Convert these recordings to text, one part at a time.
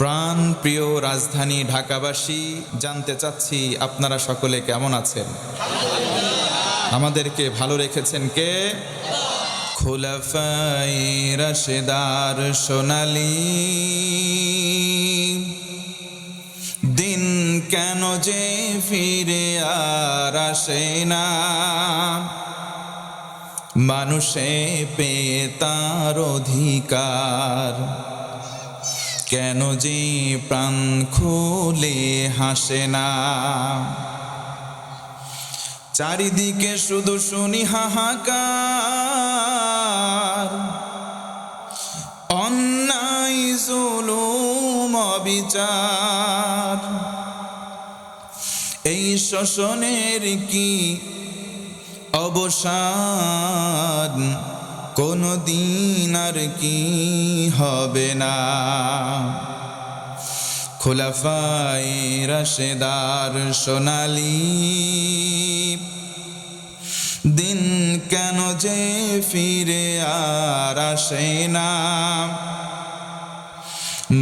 প্রাণ প্রিয় রাজধানী ঢাকাবাসী, জানতে চাচ্ছি আপনারা সকলে কেমন আছেন? আমাদেরকে ভালো রেখেছেন কে? খুলাফায়ে রাশেদার সোনালী দিন কেন যে ফিরে আর আসে না, মানুষে পেয়ে তার অধিকার, কেন যে প্রাণ খুলে হাসে না। চারিদিকে শুধু শুনি হাহাকার, অন্যায় জুলুম অবিচার, এই শোষণের কি অবসান কোনো দিন আর কি হবে না। খুলাফায়ে রাশেদার সোনালী দিন কেন যে ফিরে আর আসে না,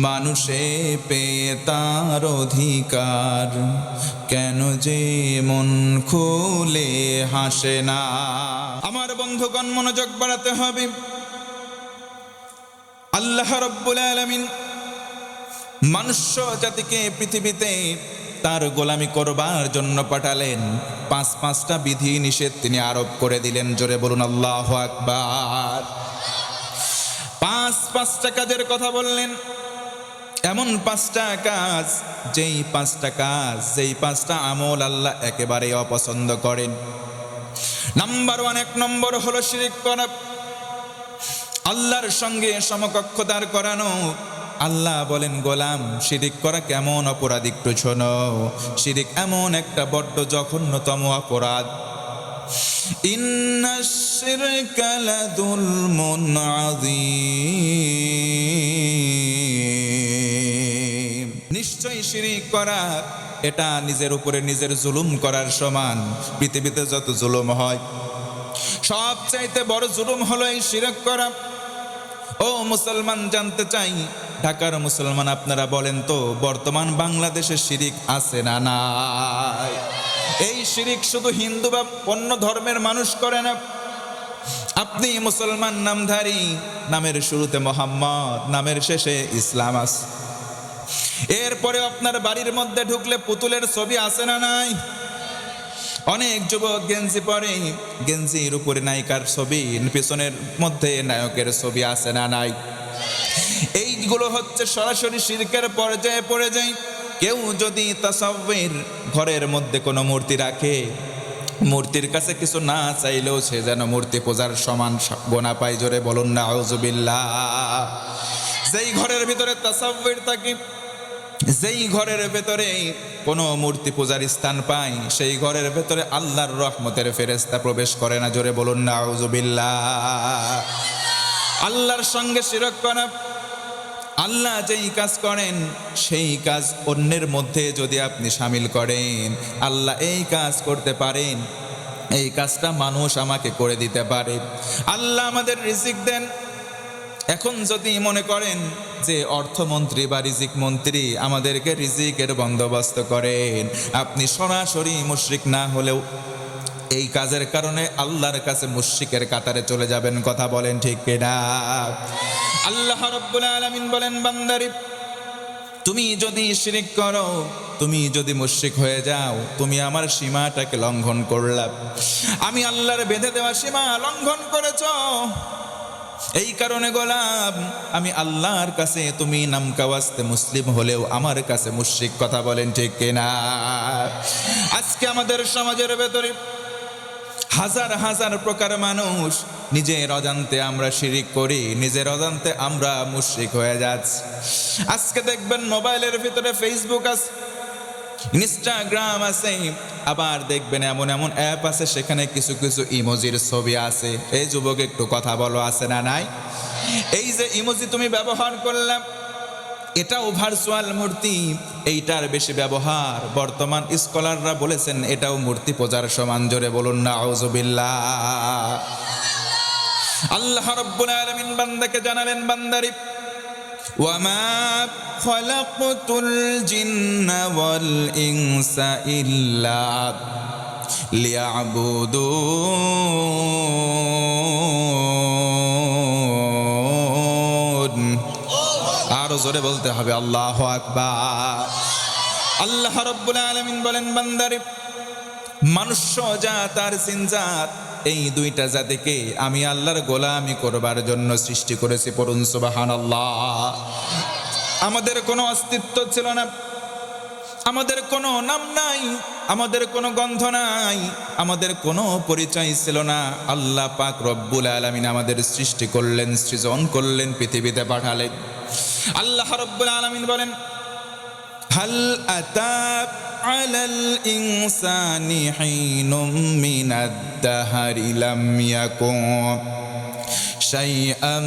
মানুষে পেয়ে তার অধিকার, কেন যে মন খুলে হাসে না। আমার বন্ধুগণ, মনোযোগ বাড়াতে হবে। আল্লাহ রাব্বুল আলামিন মনুষ্য জাতিকে পৃথিবীতে তার গোলামি করবার জন্য পাঠালেন। পাঁচটা বিধি নিষেধ তিনি আরোপ করে দিলেন। জোরে বলুন আল্লাহু আকবার। পাঁচটা কাজের কথা বললেন, এমন পাঁচটা কাজ, যেই পাঁচটা আমল আল্লাহ একেবারে অপছন্দ করেন। নাম্বার 1, 1 নম্বর হলো শিরিক করা, আল্লাহর সঙ্গে সমকক্ষ দাঁড় করানো। আল্লাহ বলেন, গোলাম শিরিক করা কেমন অপরাধ একটু শোনো। শিরিক এমন একটা বড্ড জঘন্যতম অপরাধ। ইন্নাশ শিরকা লাযুলমুন আযীম, নিশ্চয়ই শিরিক করা এটা নিজের উপরে নিজের জুলুম করার সমান। পৃথিবীতে যত জুলুম হয়, সবচাইতে বড় জুলুম হলো এই শিরক করা। ও মুসলমান, জানতে চাই, ঢাকার মুসলমান আপনারা বলেন তো, বর্তমান বাংলাদেশে শিরিক আছে না নাই? এই শিরিক শুধু হিন্দু বা অন্য ধর্মের মানুষ করে না। আপনি মুসলমান নামধারী, নামের শুরুতে মোহাম্মদ, নামের শেষে ইসলাম আছে। এরপরে আপনার বাড়ির মধ্যে ঢুকলে পুতুলের ছবি আছে না নাই? অনেক যুবক গেঞ্জি পরে, গেঞ্জির উপরে নায়িকার ছবি, পেছনের মধ্যে নায়কের ছবি আছে না নাই? এইগুলো হচ্ছে সরাসরি শিরকের পর্যায়ে পড়ে যায়। কেউ যদি তাসাউফের ঘরের মধ্যে কোনো মূর্তি রাখে, মূর্তির কাছে কিছু না চাইলেও সে যেন মূর্তি পূজার সমান গোনা পায়। জোরে বলুন নাউজুবিল্লাহ। যেই ঘরের ভিতরে তাসাউফের থাকে, যেই ঘরের ভেতরে কোনো মূর্তি পূজার স্থান পায়, সেই ঘরের ভেতরে আল্লাহর রহমতের ফেরেশতা প্রবেশ করে না। জোরে বলুন নাউজুবিল্লাহ। আল্লাহর সঙ্গে শিরক করা, আল্লাহ যেই কাজ করেন সেই কাজ অন্যের মধ্যে যদি আপনি শামিল করেন, আল্লাহ এই কাজ করতে পারেন, এই কাজটা মানুষ আমাকে করে দিতে পারে। আল্লাহ আমাদের রিজিক দেন। এখন যদি মনে করেন যে অর্থমন্ত্রী বা রিজিক মন্ত্রী আমাদেরকে রিজিকের বন্দোবস্ত করেন, আপনি সরাসরি মুশরিক না হলেও এই কাজের কারণে আল্লাহর কাছে মুশরিকের কাতারে চলে যাবেন। কথা বলেন ঠিক কিনা? আল্লাহ রাব্বুল আলামিন বলেন, বান্দারে তুমি যদি শিরিক করো, তুমি যদি মুশরিক হয়ে যাও, তুমি আমার সীমাটাকে লঙ্ঘন করলা। আমি আল্লাহর বেঁধে দেওয়া সীমা লঙ্ঘন করেছো। এই কারণে গোলাম, আমি আল্লাহর কাছে তুমি নামকাওয়াস্তে মুসলিম হলেও আমার কাছে মুশরিক। কথা বলেন ঠিক কিনা? আজকে আমাদের সমাজের ভেতরে হাজার হাজার প্রকার মানুষ, নিজের অজান্তে আমরা শিরিক করি, নিজের অজান্তে আমরা মুশরিক হয়ে যাচ্ছি। আজকে দেখবেন মোবাইলের ভিতরে ফেসবুক আছে, ইনস্টাগ্রাম আছে, আবার দেখবেন এমন এমন অ্যাপ আছে সেখানে কিছু কিছু ইমোজির ছবি আছে। এই যুবক একটু কথা বলো, আছে না নাই? এই যে ইমোজি তুমি ব্যবহার করলাম, এটাও ভার্চুয়াল মূর্তি। এইটার বেশি ব্যবহার বর্তমান স্কলাররা বলেছেন এটাও মূর্তি পূজার সমান। জোরে বলুন নাউজুবিল্লাহ। আল্লাহ রাব্বুল আলামিন বান্দাকে জানালেন, বান্দারে ওয়ামা খালাকতুল জিন্না ওয়াল ইনসা ইল্লা লিয়াবুদুন। আরো জোরে বলতে হবে আল্লাহু আকবার। আল্লাহ রাব্বুল আলামিন বলেন, বান্দারে, মনুষ্য জাত আর জিন জাত, এই দুইটা জাতিকে আমি আল্লাহর গোলামি করবার জন্য সৃষ্টি করেছি। পড়ুন সুবহানাল্লাহ। আমাদের কোনো অস্তিত্ব ছিল না, আমাদের কোনো নাম নাই, আমাদের কোনো গন্ধ নাই, আমাদের কোনো পরিচয় ছিল না। আল্লাহ পাক রব্বুল আলামিন আমাদের সৃষ্টি করলেন, সৃজন করলেন, পৃথিবীতে পাঠালেন। আল্লাহ রব্বুল আলামিন বলেন, হাল আতা আলাল ইনসানি হিনুম মিনাদ দাহরি লাম ইয়াকুন শাইআম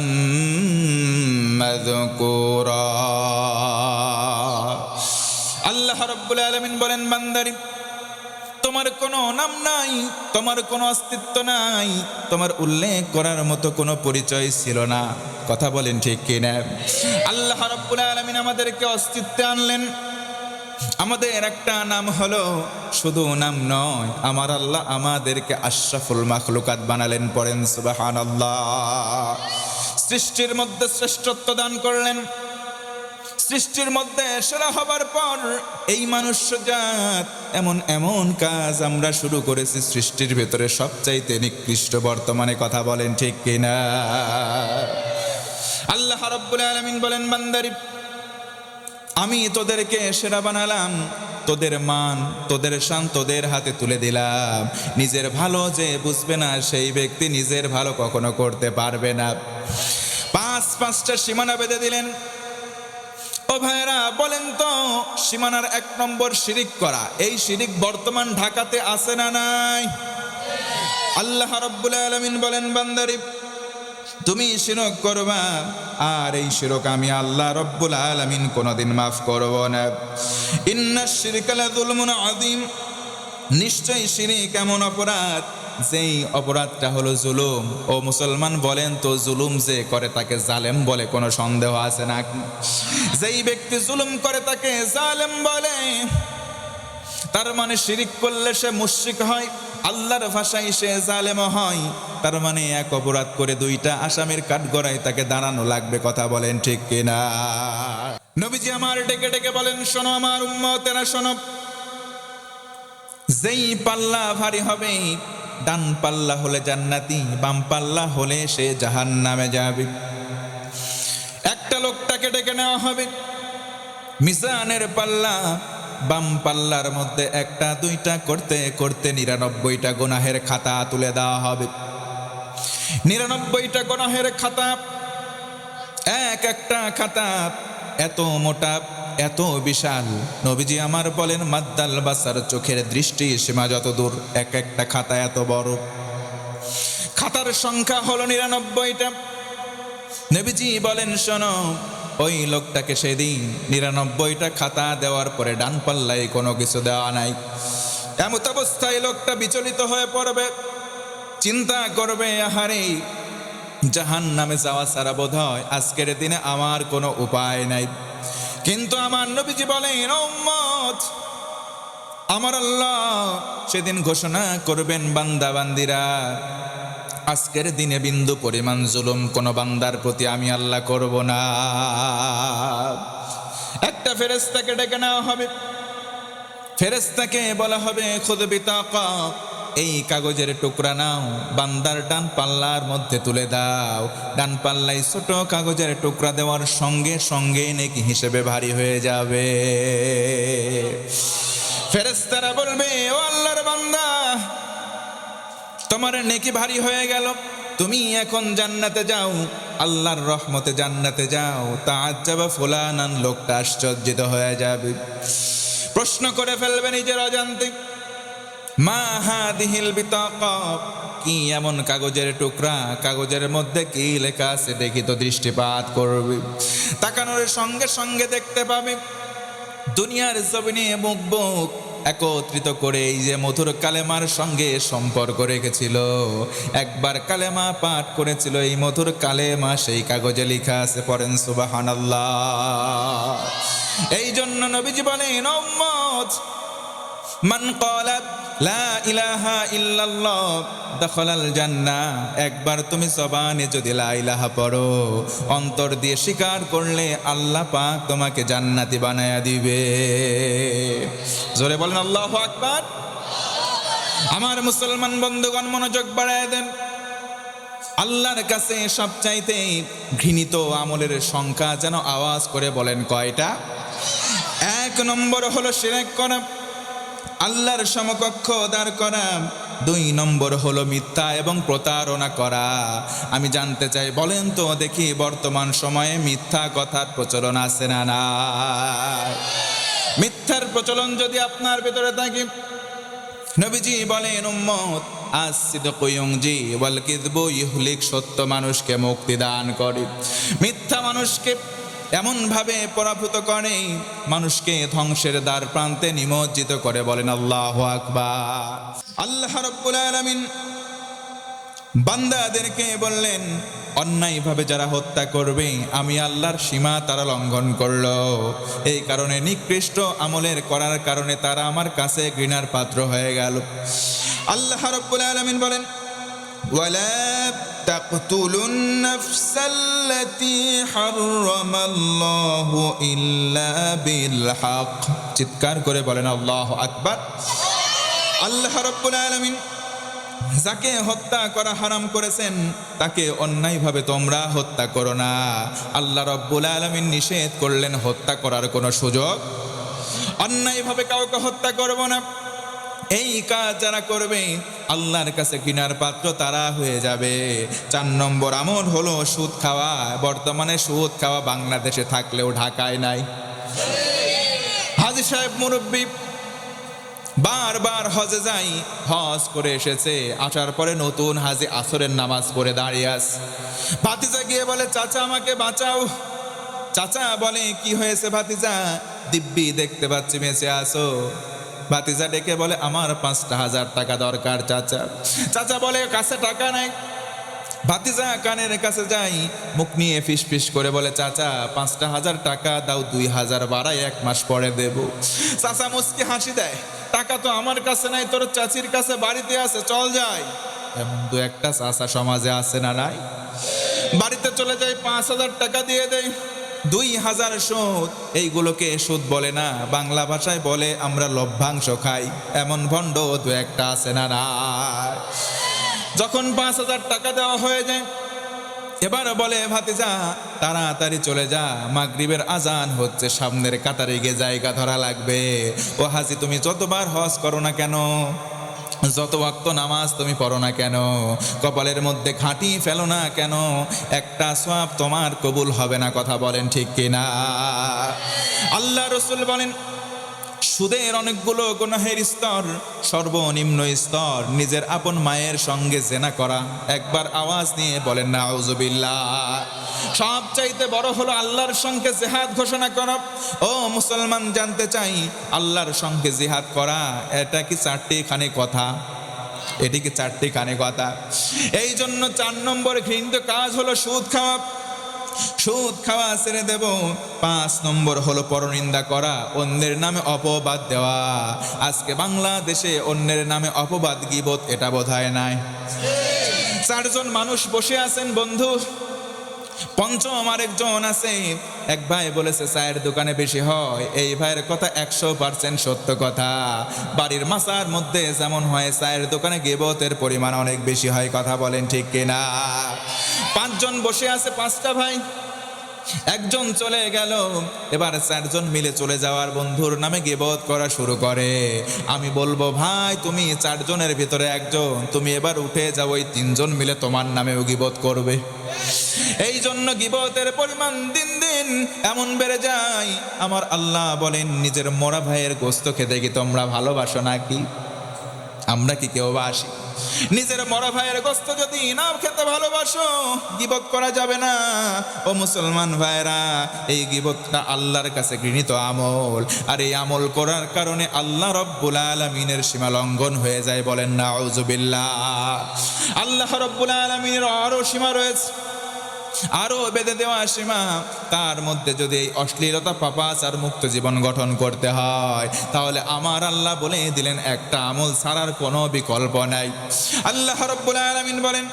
মাযকুরা। আল্লাহ রাব্বুল আলামিন বলেন, বান্দারি, তোমার কোনো নাম নাই, তোমার কোনো অস্তিত্ব নাই, তোমার উল্লেখ করার মতো কোনো পরিচয় ছিল না। কথা বলেন ঠিক কিনা? আল্লাহ রাব্বুল আলামিন আমাদেরকে অস্তিত্বে আনলেন। আমাদের একটা নাম হলো, শুধু নাম নয়, আমার আল্লাহ আমাদেরকে আশরাফুল মাখলুকাত বানালেন। পড়েন সুবহানাল্লাহ। সৃষ্টির মধ্যে শ্রেষ্ঠত্ব দান করলেন। সৃষ্টির মধ্যে সেরা হবার পর এই মনুষ্যজাত এমন এমন কাজ আমরা শুরু করেছি, সৃষ্টির ভেতরে সবচাইতে নিকৃষ্ট বর্তমানে। কথা বলেন ঠিক কিনা? আল্লাহ রাব্বুল আলামিন বলেন, বান্দারি, আমি তোদেরকে সেরা বানালাম, তোদের মান, তোদের শান তোদের হাতে তুলে দিলাম। নিজের ভালো যে বুঝবে না, সেই ব্যক্তি নিজের ভালো কখনো করতে পারবে না। পাঁচটা সীমানা বেঁধে দিলেন। ও ভাইরা, বলেন তো, সীমানার 1 নম্বর শিরিক করা। এই শিরিক বর্তমান ঢাকাতে আছে না নাই? আল্লাহ রাব্বুল আলামিন বলেন, বান্দারে, তুমি শিরক করবা, আর এই শিরক আমি আল্লাহ রাব্বুল আলামিন কোনোদিন মাফ করব না। ইন্নাশ শিরকা লাযুলমুন আযীম। নিশ্চয়ই শিরিক এমন অপরাধ, যেই অপরাধটা হলো জুলুম। ও মুসলমান, বলেন তো, জুলুম যে করে তাকে জালেম বলে? কোনো সন্দেহ আছে না? যেই ব্যক্তি জুলুম করে তাকে জালেম বলে, তার মানে শিরিক করলে সে মুশরিক হয়, আল্লাহর ভাষায় সে জালেম হয়। তার মানে এক অপরাধ করে 2টা আসামির কাঠগড়ায় তাকে দাঁড়ানো লাগবে। কথা বলেন ঠিক কিনা? নবীজি আমার ডেকে ডেকে বলেন, শোনো আমার উম্মতেরা, শোনো, যেই পাল্লা ভারী হবে, ডান পাল্লা হলে জান্নাতি, বাম পাল্লা হলে সে জাহান্নামে যাবে। একটা লোকটাকে ডেকে নেওয়া হবে, মিজানের পাল্লা, বাম পাল্লার মধ্যে 1টা 2টা করতে করতে 99টা গুনাহের খাতা তুলে দেওয়া হবে। 99টা গুনাহের খাতা, একটা খাতা এত মোটা, এত বিশাল। নবীজি আমার বলেন, মাদ্দাল বাসার, চোখের দৃষ্টি সীমা যত দূর, একটা খাতা এত বড়। খাতার সংখ্যা হলো 99টা। নবীজি বলেন, শোনো, ওই লোকটাকে সেদিন 99টা খাতা দেওয়ার পরে ডান পাল্লায় কোনো কিছু দেওয়া নাই। এমত অবস্থায় লোকটা বিচলিত হয়ে পড়বে, চিন্তা করবে, আহারে, জাহান্নামে যাওয়া ছাড়া বোধ হয় আজকের দিনে আমার কোনো উপায় নাই। কিন্তু আমার নবীজি বলেন, ও উম্মত, আমার আল্লাহ সেদিন ঘোষণা করবেন, বান্দা বান্দিরা, আজকের দিনে বিন্দু পরিমাণ জুলুম কোন বান্দার প্রতি আমি আল্লাহ করব না। একটা ফেরেশতাকে ডেকে নেওয়া হবে। ফেরেশতাকে বলা হবে, খুদ বিতাকা, এই কাগজের টুকরা নাও, বান্দার ডান পাল্লার মধ্যে তুলে দাও। ডান পাল্লায় ছোট কাগজের টুকরা দেওয়ার সঙ্গে সঙ্গে নেকি হিসেবে ভারী হয়ে যাবে। ফেরেশতারা বলবে, ও আল্লাহর বান্দা, তোমার নেকি ভারী হয়ে গেল, তুমি এখন জান্নাতে যাও, আল্লাহর রহমতে জান্নাতে যাও। তাআজ্জাবা ফুলানান, লোকটা আশ্চর্যিত হয়ে যাবে, প্রশ্ন করে ফেলবে নিজের অজান্তে, মা হাদিহিল বিতাকা, কি এমন কাগজের টুকরা, কাগজের মধ্যে কি লেখা আছে দেখি তো। দৃষ্টিপাত করবে, তাকানোর সঙ্গে সঙ্গে দেখতে পাবে দুনিয়ার জমিনে মুখ একত্রিত করে এই যে মধুর কালেমার সঙ্গে সম্পর্ক রেখেছিল। একবার কালেমা পাঠ করেছিল, এই মধুর কালেমা সেই কাগজে লেখা আছে, পড়েন সুবহানাল্লাহ। এই জন্য নবীজি বলেন, উম্মত মান ক্বালা লা ইলাহা ইল্লাল্লাহ দাখালাল জান্নাহ, একবার তুমি জবানে যদি লা ইলাহা পড়ো, অন্তর দিয়ে স্বীকার করলে আল্লাহ পাক তোমাকে জান্নাতি বানায়া দিবে। জোরে বলেন আল্লাহু আকবার। আমার মুসলমান বন্ধুগণ, মনোযোগ বাড়ায় দেন। আল্লাহর কাছে সবচাইতে ঘৃণিত আমলের সংখ্যা যেন আওয়াজ করে বলেন কয়টা? 1 নম্বর হলো শিরক করা, আল্লাহর সমকক্ষ দাঁড় করা। 2 নম্বর হলো মিথ্যা এবং প্রতারণা করা। আমি জানতে চাই, বলেন তো দেখি, বর্তমান সময়ে মিথ্যা কথার প্রচলন আছে না নাই? মিথ্যার প্রচলন যদি আপনার ভিতরে থাকে, নবীজি বলেন, উম্মত as-sidqu yunji wal kidhbu yuhlik, সত্য মানুষকে মুক্তি দান করে, মিথ্যা মানুষকে এমন ভাবে পরাভূত করে, মানুষকে ধ্বংসের দ্বার প্রান্তে নিমজ্জিত করে। বলেন আল্লাহু আকবার। আল্লাহ রাব্বুল আলামিন বান্দাদেরকে বললেন, অন্যায়ভাবে যারা হত্যা করবে, আমি আল্লাহর সীমা তারা লঙ্ঘন করলো, এই কারণে নিকৃষ্ট আমলের করার কারণে তারা আমার কাছে ঘৃণার পাত্র হয়ে গেল। আল্লাহ রাব্বুল আলামিন বলেন, ওয়ালা তাকতুলুন নাফসাল্লাতী হারামাল্লাহু ইল্লা বিল হক। চিৎকার করে বলেন আল্লাহু আকবার। আল্লাহ রাব্বুল আলামিন যাকে হত্যা করা হারাম করেছেন, তাকে অন্যায়ভাবে তোমরা হত্যা করো না। আল্লাহ রাব্বুল আলামিন নিষেধ করলেন হত্যা করার কোনো সুযোগ, অন্যায়ভাবে কাউকে হত্যা করব না। এই কাজ যারা করবে, আল্লাহর কাছে ঘৃণার পাত্র তারা হয়ে যাবে। 4 নম্বর আমল হলো সুদ খাওয়া। বর্তমানে সুদ খাওয়া বাংলাদেশে থাকলেও ঢাকায় নাই। হাজী সাহেব মুরব্বী বারবার হজে যাই, হজ করে এসেছে, আসার পরে নতুন হাজী আসরের নামাজ পড়ে দাঁড়িয়ে আছে। ভাতিজা গিয়ে বলে, চাচা আমাকে বাঁচাও। চাচা বলে, কি হয়েছে ভাতিজা? দিব্যি দেখতে পাচ্ছি বেঁচে আসো। ভাতিজা ডেকে বলে, আমার 5,000 টাকা দরকার চাচা। চাচা বলে, কাছে টাকা নাই। ভাতিজা কানের কাছে যাই, মুখ নিয়ে ফিস ফিস করে বলে, চাচা 5,000 টাকা দাও, 2,000 বাড়াই 1 মাস পরে দেব। চাচা মুচকি হাসি দেয়, টাকা তো আমার কাছে নাই, তোর চাচির কাছে বাড়িতে আছে, চল যাই। এমন 2-1টা চাচা সমাজে আছে না নাই? বাড়িতে চলে যাই, 5,000 টাকা দিয়ে দেয়, 2,000 সুদ। এইগুলোকে সুদ বলে না, বাংলা ভাষায় বলে আমরা লভ্যাংশ খাই। এমন ভণ্ড 2-1টা আছে না নাই? যখন 5,000 টাকা দেওয়া হয়ে যায়, এবার বলে, ভাতিজা তাড়াতাড়ি চলে যা, মাগরিবের আজান হচ্ছে, সামনের কাতারে গিয়ে জায়গা ধরা লাগবে। ও হাজি, তুমি যতবার হজ করো না কেন, যত ওয়াক্ত নামাজ তুমি পড়ো না কেন, কপালের মধ্যে ঘাঁটি ফেলো না কেন, একটা সওয়াব তোমার কবুল হবে না। কথা বলেন ঠিক কিনা? আল্লাহ রাসূল বলেন, সুদের অনেকগুলো গুনাহের স্তর, সর্বনিম্ন স্তর নিজের আপন মায়ের সঙ্গে জেনা করা। একবার আওয়াজ নিয়ে বলেন নাউজুবিল্লাহ। সবচাইতে বড় হলো আল্লাহর সঙ্গে জিহাদ ঘোষণা করা। ও মুসলমান, জানতে চাই, আল্লাহর সঙ্গে জিহাদ করা এটা কি 4টি খানে কথা? এটি কি 4টি খানে কথা? এই জন্য 4 নম্বর ঘৃণিত কাজ হলো সুদ খাওয়া। সুদ খাওয়া ছেড়ে দেব। 5 নম্বর হলো পরনিন্দা করা, অন্যের নামে অপবাদ দেওয়া। আজকে বাংলাদেশে অন্যের নামে অপবাদ, গীবত, এটা বোধহয় নাই। 4 জন মানুষ বসে আছেন বন্ধু, পঞ্চম আরেকজন আছে। এক ভাই বলেছে চায়ের দোকানে বেশি হয়। এই ভাইয়ের কথা 100% সত্য কথা। বাড়ির মাসার মধ্যে যেমন হয়, চায়ের দোকানে গীবতের পরিমাণ অনেক বেশি হয়। কথা বলেন ঠিক কিনা? 5 জন বসে আছে, 5টা ভাই। একজন চলে গেল, এবার 4 জন মিলে চলে যাওয়ার বন্ধুর নামে গীবত করা শুরু করে। আমি বলবো, ভাই তুমি 4 জনের ভিতরে একজন, তুমি এবার উঠে যাও, ওই 3 জন মিলে তোমার নামেও গীবত করবে। এই জন্য গীবতের পরিমাণ দিন দিন এমন বেড়ে যায়। আমার আল্লাহ বলেন, নিজের মরা ভাইয়ের গোস্ত খেতে কি তোমরা ভালোবাসো নাকি? আমরা কি কেউ বাসি? নিজের বড় ভাইয়ের গোশত যদি না খেতে ভালোবাসো, গীবত করা যাবে না। ও মুসলমান ভাইরা, এই গীবতটা আল্লাহর কাছে ঘৃণিত আমল, আর এই আমল করার কারণে আল্লাহ রব্বুল আলামিনের সীমা লঙ্ঘন হয়ে যায়। বলেন নাউযুবিল্লাহ। আল্লাহ রব্বুল আলামিনের আরো সীমা রয়েছে, আরো বেঁধে দেওয়া সীমা। তার মধ্যে যদি এই অশ্লীলতা পাপাচার মুক্ত জীবন গঠন করতে হয়, তাহলে আমার আল্লাহ বলে দিলেন একটা আমল ছাড়ার কোনো বিকল্প নাই। আল্লাহ রাব্বুল আলামিন বলেন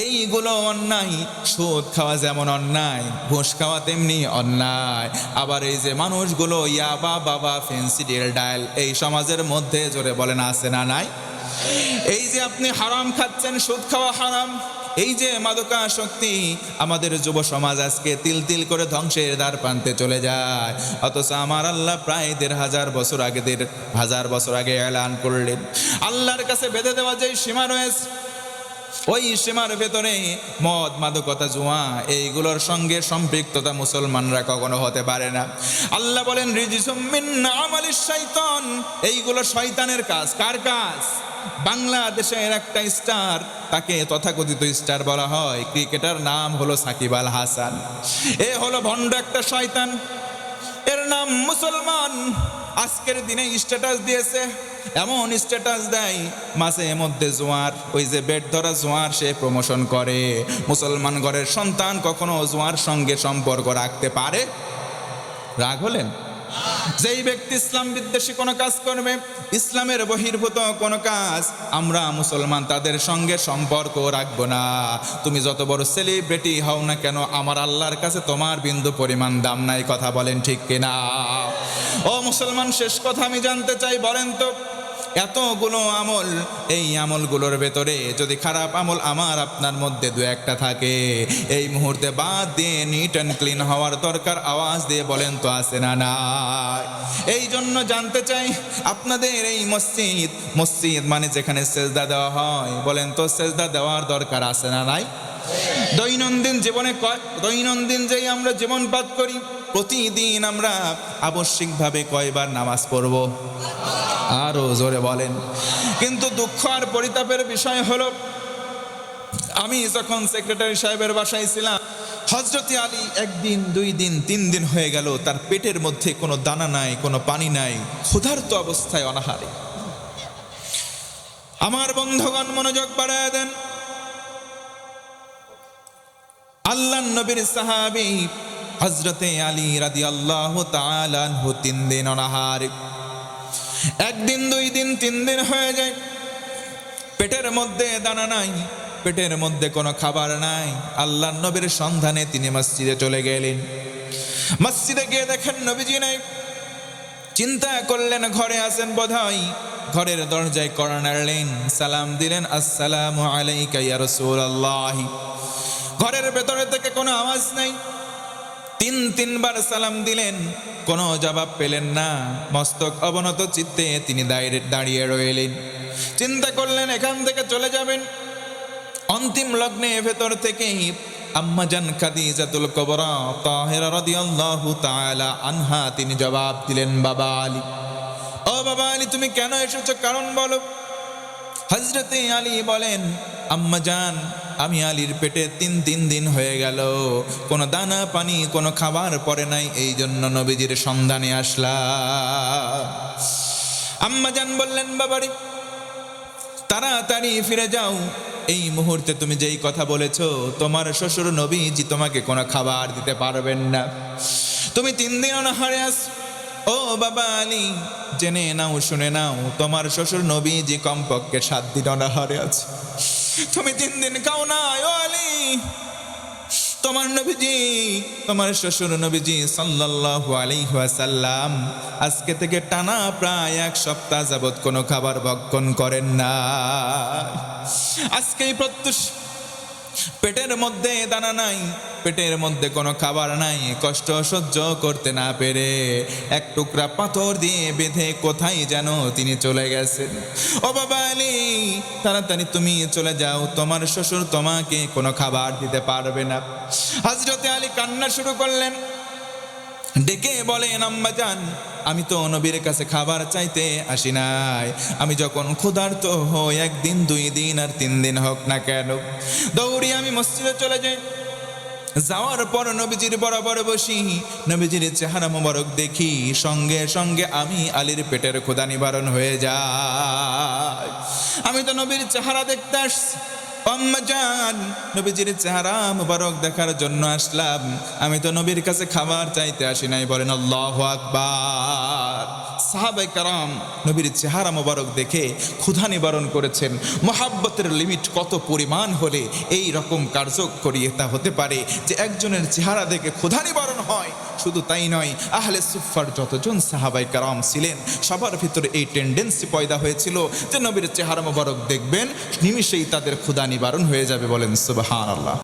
এইগুলো অন্যায়। সুদ খাওয়া যেমন অন্যায়, ঘুষ খাওয়া তেমনি অন্যায়। আবার এই যে মানুষগুলো ইয়াবা, বাবা, ফেন্সিডিল, ডায়াল এই সমাজের মধ্যে জোরে বলেন আছে না নাই? এই যে আপনি হারাম খাচ্ছেন, সুদ খাওয়া হারাম। এই যে মাদকাসক্তি, আমাদের যুব সমাজ আজকে তিল তিল করে ধ্বংসের দ্বার প্রান্তে চলে যায়। অথচ আমার আল্লাহ প্রায় ১,৫০০ বছর আগে ১,৫০০ বছর আগে এলান করলেন, আল্লাহর কাছে বেঁধে দেওয়া যে সীমা রয়েছে, ওই সীমার ভেতরে মদ, মাদকতা, জুয়া এইগুলোর সঙ্গে সম্পৃক্ততা মুসলমানরা কখনো হতে পারে না। আল্লাহ বলেন রিজিসুম মিন আমালিশ শাইতান, এইগুলো শয়তানের কাজ। কার কাজ? বাংলাদেশের একটা স্টার, তাকে তথাকথিত স্টার বলা হয়, ক্রিকেটার নাম হলো সাকিব আল হাসান। এ হলো ভণ্ড একটা শয়তান, এর নাম মুসলমান। আজকের দিনে স্ট্যাটাস দিয়েছে, এমন স্ট্যাটাস দেয় মাঝে মধ্যে জোয়ার, ওই যে বেড ধরা জোয়ার সে প্রমোশন করে। মুসলমান ঘরের সন্তান কখনো জোয়ার সঙ্গে সম্পর্ক রাখতে পারে? রাগ হলেন? যেই ব্যক্তি ইসলাম বিদ্বেষী কোনো কাজ করবে, ইসলামের বহির্ভূত কোনো কাজ, আমরা মুসলমান তাদের সঙ্গে সম্পর্ক রাখবো না। তুমি যত বড় সেলিব্রিটি হও না কেন, আমার আল্লাহর কাছে তোমার বিন্দু পরিমাণ দাম নাই। কথা বলেন ঠিক কিনা? ও মুসলমান, শেষ কথা আমি জানতে চাই, বলেন তো এতগুলো আমল, এই আমলগুলোর ভেতরে যদি খারাপ আমল আমার আপনার মধ্যে দু একটা থাকে, এই মুহূর্তে বাদ দিয়ে নিট অ্যান্ড ক্লিন হওয়ার দরকার। আওয়াজ দিয়ে বলেন তো আছে না নাই? এই জন্য জানতে চাই আপনাদের এই মসজিদ মানে যেখানে সেজদা দেওয়া হয়, বলেন তো সেজদা দেওয়ার দরকার আছে না নাই? দৈনন্দিন জীবনে দৈনন্দিন যেই আমরা জীবনপাত করি, প্রতিদিন আমরা আবশ্যিকভাবে কয়বার নামাজ পড়ব? আরো জোরে বলেন। কিন্তু দুঃখ আর পরিতাপের বিষয় হলো, আমি যখন সেক্রেটারি সাহেবের বাসায় ছিলাম, হযরতে আলী 1 দিন 2 দিন 3 দিন হয়ে গেল, তার পেটের মধ্যে কোনো দানা নাই, কোনো পানি নাই, ক্ষুধার্ত অবস্থায় অনাহারে। আমার বন্ধুগণ মনোযোগ বাড়ায় দেন, আল্লাহর নবীর সাহাবী হযরতে আলী রাদিয়াল্লাহু তাআলা আনহু 3 দিন অনাহারে। 1 দিন 2 দিন 3 দিন হয়ে যায়, পেটের মধ্যে দানা নাই, পেটের মধ্যে কোনো খাবার নাই। আল্লাহর নবীর সন্ধানে তিনি মসজিদে চলে গেলেন। মসজিদে গিয়ে দেখেন নবীজি নাই। চিন্তা করলেন ঘরে আছেন বোধহয়। ঘরের দরজায় কড়া নাড়লেন, সালাম দিলেন, আসসালামু আলাইকা ইয়া রাসূলুল্লাহ। ঘরের ভেতরে থেকে কোনো আওয়াজ নাই। 3 বার সালাম দিলেন, কোনো জবাব পেলেন না। মস্তক অবনত চিত্তে তিনি দাঁড়িয়ে রইলেন। চিন্তা করলেন এখান থেকে চলে যাবেন। অন্তিম লগ্নে ভেতর থেকে আম্মাজান খাদিজাতুল কুবরা তাহেরা রাদিয়াল্লাহু তাআলা আনহা তিনি জবাব দিলেন, বাবা আলী, ও বাবা আলী, তুমি কেন এসেছো, কারণ বলো। হযরতে আলী বলেন, আম্মাজান, আমি আলীর পেটে 3 দিন হয়ে গেল, কোনো দানা পানি কোনো খাবার পড়ে নাই, এই জন্য নবীজির সন্ধানে আসলাম। আম্মাজান বললেন, বাবারে তাড়াতাড়ি ফিরে যাও, এই মুহূর্তে তুমি যেই কথা বলেছো, তোমার শ্বশুর নবীজি তোমাকে কোনো খাবার দিতে পারবেন না, তুমি 3 দিন অনাহারে আছো। ও বাবা আলী, জেনে নাও, শুনে নাও, তোমার শ্বশুর নবীজি কমপক্ষে 7 দিন অনাহারে আছে, তুমি 3 দিন খাও না। ও আলী, তোমার নবীজি, তোমার শ্বশুর নবীজি সাল্লাল্লাহু আলাইহি ওয়াসাল্লাম আজকে থেকে টানা প্রায় 1 সপ্তাহ যাবত কোনো খাবার ভক্ষণ করেন না। আজকেই প্রত্যুষ পেটের মধ্যে দানা নাই, পেটের মধ্যে কোনো খাবার নাই, কষ্ট সহ্য করতে না পেরে 1 টুকরা পাথর দিয়ে বেঁধে কোথায় যেন তিনি চলে গেছেন। ও বাবা আলী, তাড়াতাড়ি তুমি চলে যাও, তোমার শ্বশুর তোমাকে কোনো খাবার দিতে পারবে না। হযরতে আলী কান্না শুরু করলেন, ডেকে বলেন, আম্মাজান, আমি তো নবীর কাছে খাবার চাইতে আসি নাই, আমি যখন ক্ষুধার্ত হই 1 দিন 2 দিন আর 3 দিন হোক না কেন, দৌড়ি আমি মসজিদে চলে যাই। যাওয়ার পর নবীজির বরাবর বসি, নবীজির চেহারা মোবারক দেখি, সঙ্গে সঙ্গে আমি আলীর পেটের ক্ষুধা নিবারণ হয়ে যায়। আমি তো নবীর চেহারা দেখতে আসছি, আম্মা জান, নবীজির চেহারা মোবারক দেখার জন্য আসলাম, আমি তো নবীর কাছে খাবার চাইতে আসি নাই। বলেন আল্লাহু আকবার। সাহাবায়ে কেরাম নবীর চেহারা মোবারক দেখে ক্ষুধা নিবারণ করেছেন। মহাব্বতের লিমিট কত পরিমাণ হলে এই রকম কার্যকরী তা হতে পারে যে একজনের চেহারা দেখে ক্ষুধা নিবারণ হয়। শুধু তাই নয়, আহলে সুফফার যতজন সাহাবায়ে কেরাম ছিলেন সবার ভিতরে এই টেন্ডেন্সি পয়দা হয়েছিল যে নবীর চেহারা মোবারক দেখবেন, নিমিষেই তাদের ক্ষুধা নিবারণ হয়ে যাবে। বলেন সুবহানাল্লাহ।